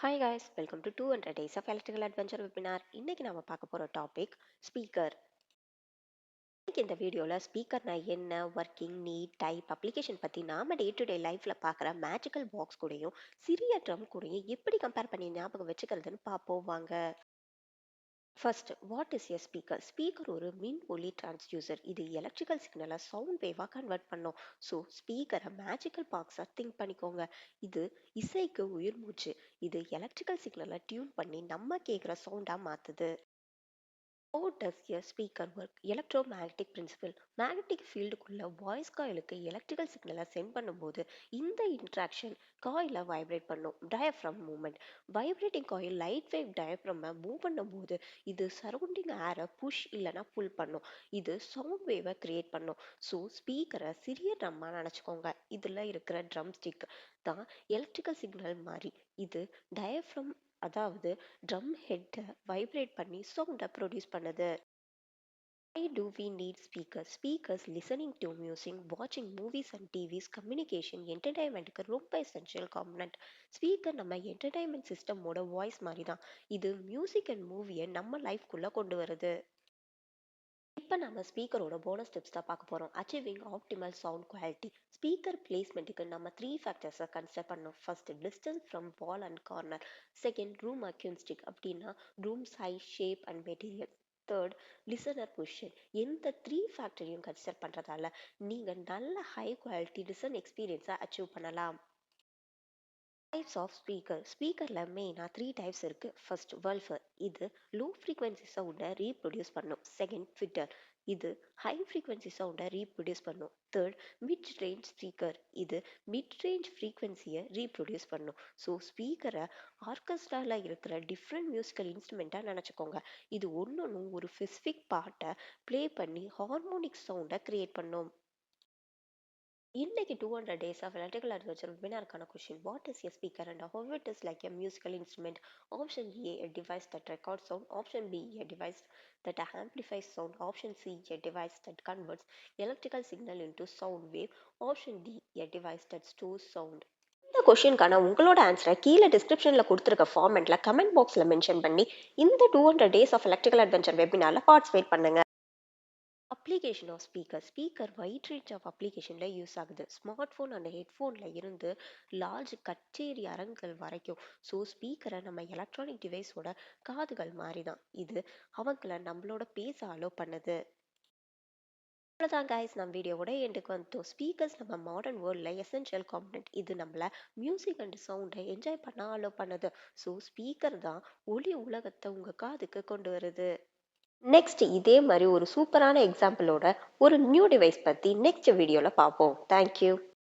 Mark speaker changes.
Speaker 1: Hi guys, welcome to 200 days of electrical adventure webinar. இன்னைக்கு நாம பார்க்க போற டாபிக் ஸ்பீக்கர். இன்னைக்கு இந்த வீடியோல ஸ்பீக்கர்னா என்ன, ஒர்க்கிங், நீட், டைப், அப்ளிகேஷன் பத்தி நாம டே டு டே லைஃப்ல பார்க்குற மேஜிக்கல் பாக்ஸ் கூடயும் சிறிய ட்ரம் கூடயும் எப்படி கம்பேர் பண்ணி ஞாபகம் வச்சுக்கிறதுன்னு பார்ப்போம் வாங்க. First, what is a speaker? Speaker ஒரு மின் ஒலி டிரான்ஸ்டியூசர். இது எலக்ட்ரிக்கல் சிக்னலை சவுண்ட் வேவா கன்வெர்ட் பண்ணும். ஸோ ஸ்பீக்கரை மேஜிக்கல் பாக்ஸா திங்க் பண்ணிக்கோங்க. இது இசைக்கு உயிர் மூச்சு. இது எலக்ட்ரிக்கல் சிக்னலை டியூன் பண்ணி நம்ம கேட்குற சவுண்டா மாத்துது. How does a speaker work? Electromagnetic principle. Magnetic ஃபீல்டுக்குள்ள வாய்ஸ் காயிலுக்கு எலக்ட்ரிக்கல் சிக்னலை சென்ட் பண்ணும்போது இந்த இன்ட்ராக்ஷன் காயிலை வைப்ரேட் பண்ணும். Diaphragm movement. Vibrating coil light wave diaphragm move பண்ணும்போது இது சரௌண்டிங் ஏரை புஷ் இல்லைன்னா புல் பண்ணும். இது சவுண்ட் வேவை கிரியேட் பண்ணும். ஸோ ஸ்பீக்கரை சிறிய ட்ரம்மா நினச்சிக்கோங்க. இதில் இருக்கிற ட்ரம் ஸ்டிக் தான் எலக்ட்ரிக்கல் சிக்னல் மாதிரி. இது டயஃப்ரம், அதாவது ட்ரம் ஹெட்டை வைப்ரேட் பண்ணி சவுண்டை ப்ரொடியூஸ் பண்ணுது. Why do we need speakers? Speakers listening to music, watching movies and TVs, communication, entertainmentக்கு ரொம்ப essential component. ஸ்பீக்கர் நம்ம என்டர்டைன்மெண்ட் சிஸ்டமோட வாய்ஸ் மாதிரி தான். இது மியூசிக் அண்ட் மூவியை நம்ம லைஃப்குள்ள கொண்டு வருது. இப்போ நம்ம ஸ்பீக்கரோட போனஸ் ஸ்டெப்ஸ் தான் பார்க்க போகிறோம். Achieving optimal sound quality. Speaker பிளேஸ்மெண்ட்டுக்கு நம்ம 3 ஃபேக்டர்ஸை கன்சிடர் பண்ணோம். First, distance from wall and corner. Second, room acoustic, அப்படின்னா room size, shape and material. Third, listener position. எந்த 3 ஃபேக்டரையும் கன்சிடர் பண்ணுறதால நீங்கள் நல்ல ஹை குவாலிட்டி லிசன் எக்ஸ்பீரியன்ஸை அச்சீவ் பண்ணலாம். Types of speaker. ஸ்பீக்கரில் மெயினாக 3 டைப்ஸ் இருக்குது. First, woofer. இது லோ ஃப்ரீக்வன்சி சவுண்டை ரீப்ரொடியூஸ் பண்ணும். Second, tweeter. இது ஹை ஃப்ரீக்வன்சி சவுண்டை ரீப்ரொடியூஸ் பண்ணும். Third, mid range speaker. இது மிட் ரேஞ்ச் ஃப்ரீக்வன்சியை ரீப்ரொடியூஸ் பண்ணும். ஸோ ஸ்பீக்கரை ஆர்கெஸ்ட்ராவில் இருக்கிற டிஃப்ரெண்ட் மியூசிக்கல் இன்ஸ்ட்ருமெண்ட்டாக நினச்சிக்கோங்க. இது ஒன்று ஒரு ஸ்பெசிஃபிக் பார்ட்டை ப்ளே பண்ணி ஹார்மோனிக் சவுண்டை கிரியேட் பண்ணும். இன்னைக்கு 200 டேஸ் ஆஃப் எலக்ட்ரிக்கல் அட்வென்ச்சர் வெபினாருக்கான question, what is a speaker and how it is like a musical instrument? Option A, a device that record sound. Option B, a device that amplifies sound. Option C, a device that converts electrical signal into sound wave. Option D, a device that stores sound. இந்த கொஸ்டினுக்கான உங்களோட ஆன்சரை கீழே டிஸ்கிரிப்ஷனில் கொடுத்துருக்க ஃபார்மெட்டில் comment பாக்ஸில் mention பண்ணி இந்த 200 days of electrical adventure வெபினாரில் பார்ட்டிசிபேட் பண்ணுங்க. Application of speaker. Speaker wide range of அப்ளிகேஷனில் யூஸ் ஆகுது. ஸ்மார்ட் ஃபோன் அண்ட் ஹெட்ஃபோனில் இருந்து லார்ஜ் கச்சேரி அரங்குகள் வரைக்கும். ஸோ ஸ்பீக்கரை நம்ம எலக்ட்ரானிக் டிவைஸோட காதுகள் மாதிரி தான். இது அவங்கள நம்மளோட பேச அலோவ் பண்ணுது. அவ்வளோதான் கைஸ், நம்ம வீடியோவோட எண்டுக்கு வந்துட்டோம். ஸ்பீக்கர்ஸ் நம்ம மாடர்ன் வேர்ல்டில் எசென்ஷியல் காம்பனன்ட். இது நம்மள மியூசிக் அண்ட் சவுண்டை என்ஜாய் பண்ண அலோவ் பண்ணுது. ஸோ ஸ்பீக்கர் தான் ஒளி உலகத்தை உங்கள் காதுக்கு கொண்டு வருது. நெக்ஸ்ட் இதே மாதிரி ஒரு சூப்பரான எக்ஸாம்பிளோட ஒரு நியூ டிவைஸ் பற்றி நெக்ஸ்ட் வீடியோவில் பார்ப்போம். தேங்க்யூ.